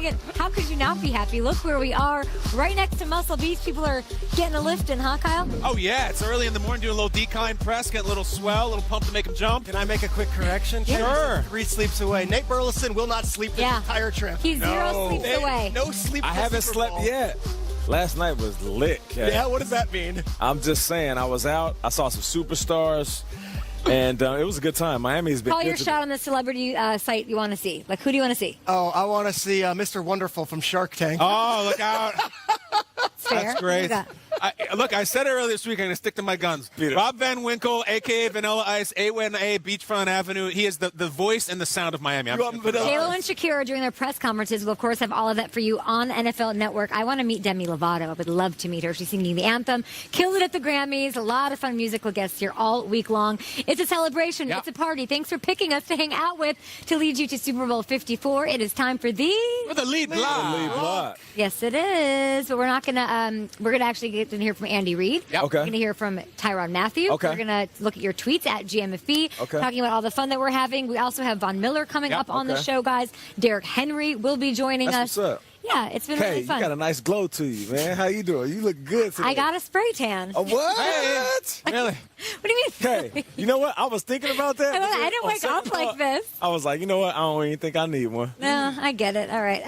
Again, how could you not be happy? Look where we are, right next to Muscle Beach. People are getting a lift in, huh, Kyle? Oh, yeah. It's early in the morning, doing a little decline press, get a little swell, a little pump to make them jump. Can I make a quick correction? Sure. 3 sleeps away. Nate Burleson will not sleep the entire trip. He's 0 sleeps away. No sleep. I haven't slept yet. Last night was lit, Kat. Yeah, what does that mean? I'm just saying, I was out. I saw some superstars. And it was a good time. Miami's been Call good your shot on the celebrity site you want to see. Like, who do you want to see? Oh, I want to see Mr. Wonderful from Shark Tank. Oh, look out. Fair. That's great. Look, I said it earlier this week. I'm going to stick to my guns. Rob Van Winkle, a.k.a. Vanilla Ice, A1A, Beachfront Avenue. He is the voice and the sound of Miami. J.Lo and Shakira during their press conferences will, of course, have all of that for you on NFL Network. I want to meet Demi Lovato. I would love to meet her. She's singing the anthem. Killed it at the Grammys. A lot of fun musical guests here all week long. It's a celebration. Yep. It's a party. Thanks for picking us to hang out with to lead you to Super Bowl 54. It is time for the lead block. Yes, it is. But we're not going to, we're going to actually get to hear from Andy Reid. Yep. Okay. We're going to hear from Tyrann Mathieu. Okay. We're going to look at your tweets at GMFB, talking about all the fun that we're having. We also have Von Miller coming up on the show, guys. Derrick Henry will be joining us. What's up? Yeah, it's been really fun. You got a nice glow to you, man. How you doing? You look good today. I got a spray tan. A what? Hey, really? What do you mean? Hey, you know what? I was thinking about that. I didn't wake up like this. I was like, you know what? I don't even think I need one. No, I get it. All right.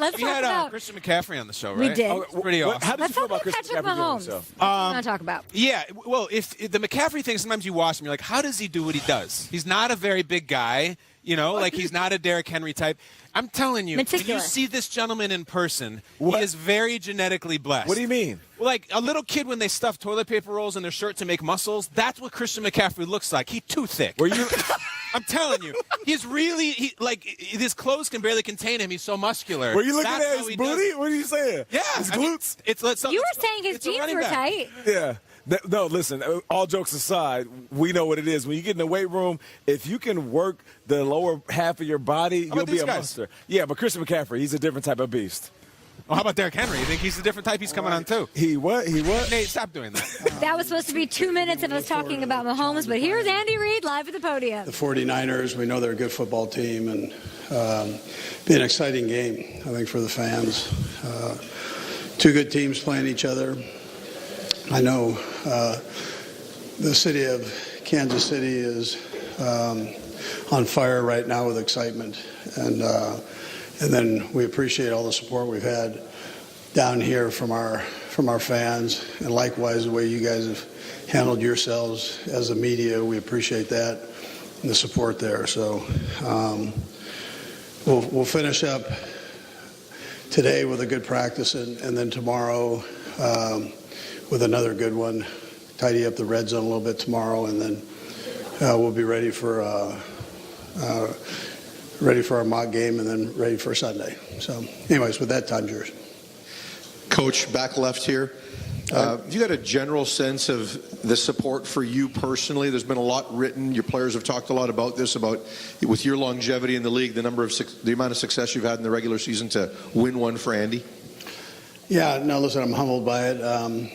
Let's talk about Christian McCaffrey on the show, right? We did. It's pretty awesome. How did you feel about Christian McCaffrey doing so? What do you want to talk about? Yeah, well, if the McCaffrey thing, sometimes you watch him, you're like, how does he do what he does? He's not a very big guy. You know, like he's not a Derrick Henry type. I'm telling you, when you see this gentleman in person, he is very genetically blessed. What do you mean? Like a little kid when they stuff toilet paper rolls in their shirt to make muscles, that's what Christian McCaffrey looks like. He's too thick. Were you? I'm telling you, he's really, like, his clothes can barely contain him. He's so muscular. Were you looking at his booty? What are you saying? Yeah. His glutes? You were saying his jeans were tight. Yeah. No, listen, all jokes aside, we know what it is. When you get in the weight room, if you can work the lower half of your body, you'll be a monster. Yeah, but Christian McCaffrey, he's a different type of beast. Well, how about Derrick Henry? You think he's a different type? He's coming on, too. He what? Nate, stop doing that. That was supposed to be 2 minutes of us talking about Mahomes, but here's Andy Reid live at the podium. The 49ers, we know they're a good football team, and be an exciting game, I think, for the fans. Two good teams playing each other. I know the city of Kansas City is on fire right now with excitement, and then we appreciate all the support we've had down here from our fans, and likewise the way you guys have handled yourselves as the media. We appreciate that and the support there. So we'll finish up today with a good practice, and then tomorrow with another good one. Tidy up the red zone a little bit tomorrow, and then we'll be ready for our mock game, and then ready for Sunday. So, anyways, with that, time's yours. Coach, back left here. Have you got a general sense of the support for you personally? There's been a lot written. Your players have talked a lot about this, about with your longevity in the league, the amount of success you've had in the regular season to win one for Andy. Yeah, no, listen, I'm humbled by it. I'm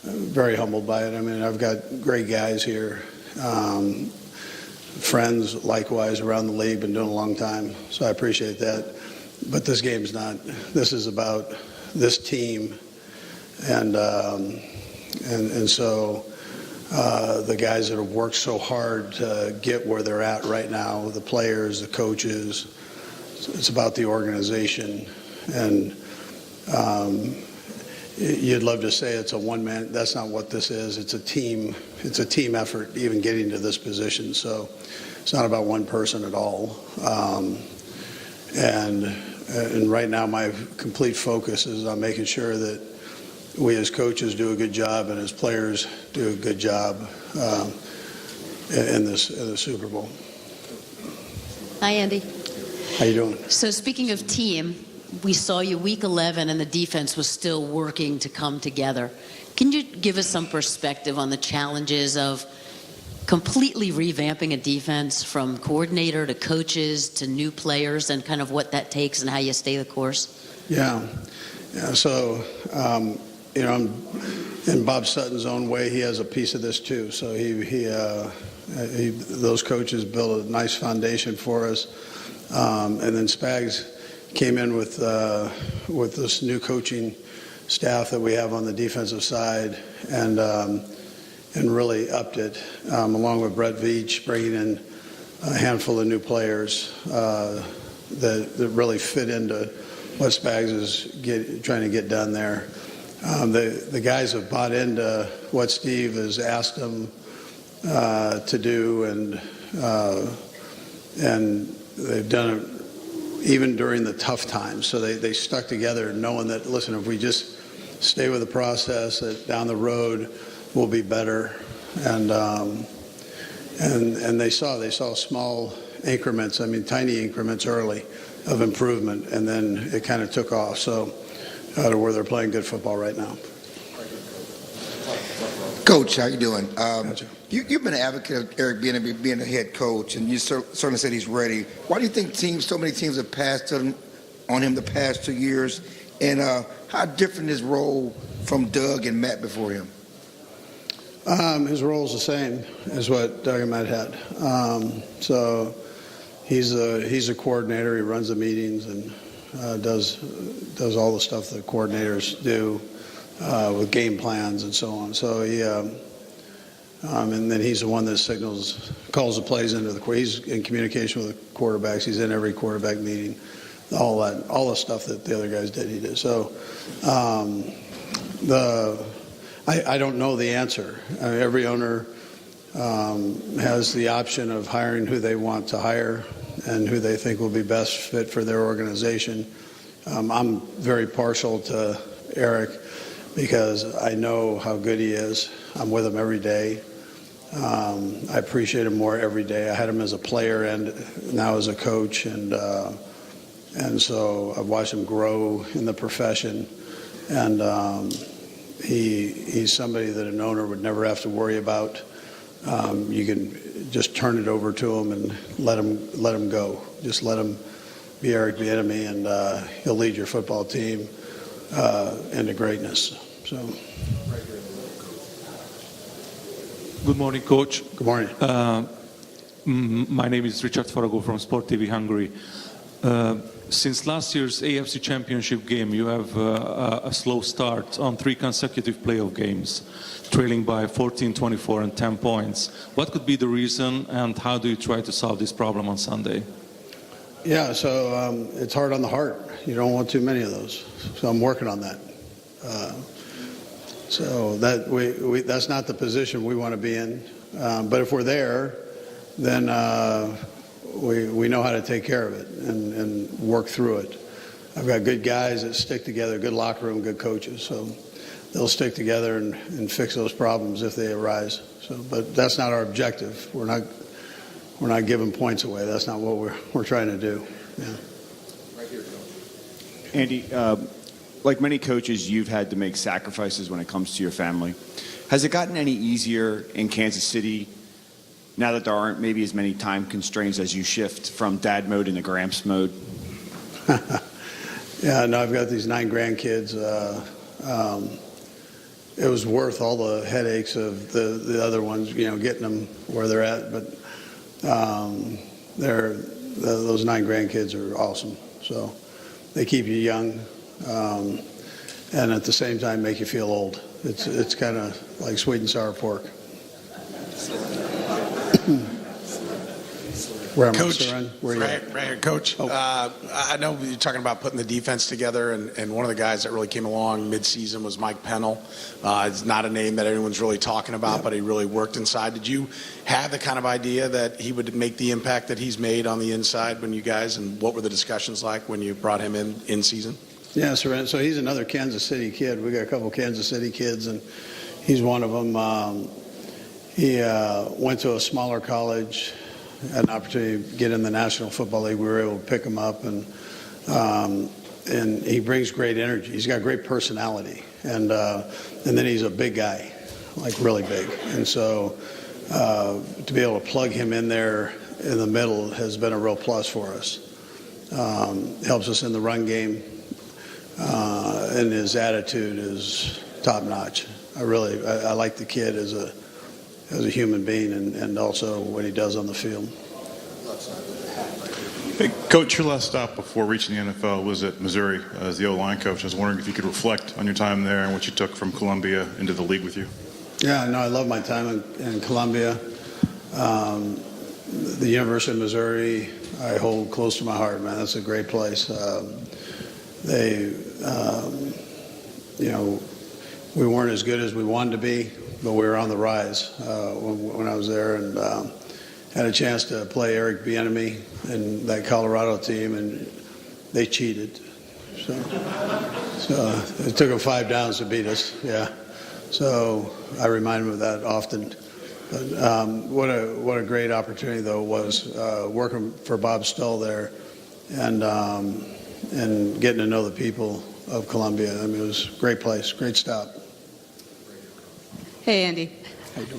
very humbled by it. I mean, I've got great guys here, friends likewise around the league, been doing a long time, so I appreciate that. But this game's not. This is about this team, and so the guys that have worked so hard to get where they're at right now, the players, the coaches. It's about the organization, and you'd love to say it's a one-man. That's not what this is. It's a team. It's a team effort, even getting to this position. So it's not about one person at all. And right now, my complete focus is on making sure that we as coaches do a good job and as players do a good job in the Super Bowl. Hi, Andy. How you doing? So speaking of team, we saw you week 11 and the defense was still working to come together. Can you give us some perspective on the challenges of completely revamping a defense from coordinator to coaches to new players and kind of what that takes and how you stay the course? Yeah. So, in Bob Sutton's own way, he has a piece of this too. So those coaches built a nice foundation for us. And then Spags came in with this new coaching staff that we have on the defensive side, and really upped it, along with Brett Veach, bringing in a handful of new players that really fit into what Spags is trying to get done there. The guys have bought into what Steve has asked them to do, and they've done it even during the tough times. So they stuck together, knowing that, listen, if we just stay with the process, that down the road we'll be better. And they saw small increments, I mean tiny increments early of improvement, and then it kind of took off. So to where they're playing good football right now. Coach, how you doing? You've been an advocate of Eric Bieniemy being a head coach, and you certainly said he's ready. Why do you think so many teams have passed on him the past 2 years? And how different is his role from Doug and Matt before him? His role is the same as what Doug and Matt had. So he's a coordinator. He runs the meetings and does all the stuff that coordinators do with game plans and so on. So he and then he's the one that calls the plays into the. He's in communication with the quarterbacks. He's in every quarterback meeting. All the stuff that the other guys did, he did. So I don't know the answer. Every owner has the option of hiring who they want to hire and who they think will be best fit for their organization. I'm very partial to Eric because I know how good he is. I'm with him every day. I appreciate him more every day. I had him as a player and now as a coach, and so I've watched him grow in the profession, and he's somebody that an owner would never have to worry about. You can just turn it over to him and let him go. Just let him be Eric Bieniemy, and he'll lead your football team into greatness. So. Good morning, Coach. Good morning. My name is Richard Farago from Sport TV Hungary. Since last year's AFC Championship game, you have a slow start on 3 consecutive playoff games, trailing by 14, 24, and 10 points. What could be the reason, and how do you try to solve this problem on Sunday? Yeah, so it's hard on the heart. You don't want too many of those. So I'm working on that. So that that's not the position we want to be in. But if we're there, then we know how to take care of it and work through it. I've got good guys that stick together, good locker room, good coaches. So they'll stick together and fix those problems if they arise. So, but that's not our objective. We're not giving points away. That's not what we're trying to do. Yeah. Andy, like many coaches, you've had to make sacrifices when it comes to your family. Has it gotten any easier in Kansas City now that there aren't maybe as many time constraints as you shift from dad mode into Gramps mode? Yeah, no, I've got these 9 grandkids. It was worth all the headaches of the other ones, getting them where they're at. But those 9 grandkids are awesome. So they keep you young, and at the same time make you feel old. It's kind of like sweet and sour pork. Coach, right here, Coach. Oh. I know you're talking about putting the defense together, and one of the guys that really came along mid-season was Mike Pennell. It's not a name that anyone's really talking about, but he really worked inside. Did you have the kind of idea that he would make the impact that he's made on the inside when you guys, and what were the discussions like when you brought him in season? Yeah, so he's another Kansas City kid. We got a couple Kansas City kids, and he's one of them. He went to a smaller college, had an opportunity to get in the National Football League. We were able to pick him up, and he brings great energy. He's got great personality, and then he's a big guy, like really big. And so to be able to plug him in there in the middle has been a real plus for us. Helps us in the run game, and his attitude is top notch. I like the kid as a human being, and also what he does on the field. Hey, Coach, your last stop before reaching the NFL was at Missouri as the O-line coach. I was wondering if you could reflect on your time there and what you took from Columbia into the league with you. Yeah, no, I love my time in Columbia. The University of Missouri, I hold close to my heart, man. That's a great place. We weren't as good as we wanted to be, but we were on the rise when I was there, and had a chance to play Eric Bieniemy and that Colorado team, and they cheated. So it took them 5 downs to beat us. Yeah. So I remind them of that often. But what a great opportunity though was working for Bob Stull there, and getting to know the people of Columbia. I mean, it was a great place, great stop. Hey, Andy.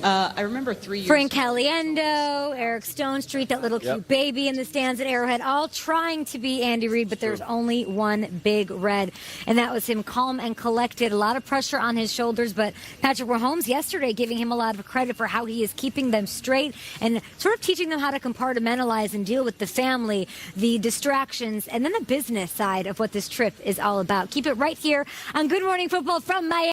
I remember 3 years Frank Caliendo, Eric Stonestreet, that little cute baby in the stands at Arrowhead, all trying to be Andy Reid, but there's only one big red, and that was him, calm and collected. A lot of pressure on his shoulders, but Patrick Mahomes yesterday giving him a lot of credit for how he is keeping them straight and sort of teaching them how to compartmentalize and deal with the family, the distractions, and then the business side of what this trip is all about. Keep it right here on Good Morning Football from Miami.